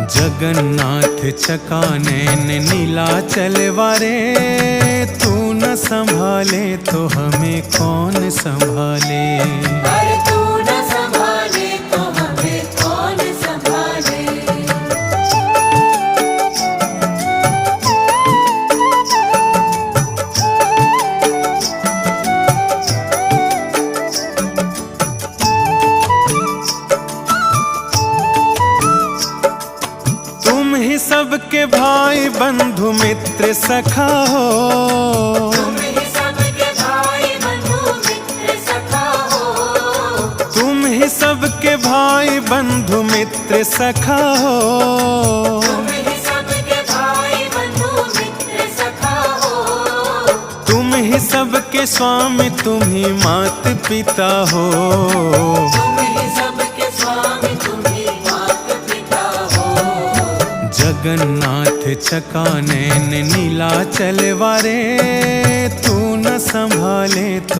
जगन्नाथ चकानैन नीलाचल वारे, तू न संभाले तो हमें कौन संभाले। अरे तू न संभाले तो हमें कौन संभाले। तुम ही सबके भाई बंधु मित्र सखा हो, तुम ही सबके भाई बंधु मित्र सखा हो। तुम ही सबके भाई बंधु मित्र सखा हो। तुम ही सबके भाई बंधु मित्र सखा हो। तुम ही सबके स्वामी, तुम ही मात पिता हो। तुम ही सबके स्वामी, तुम ही मात पिता हो। जगन्नाथ चकानैन नीलाचल वारे, तू न संभाले तो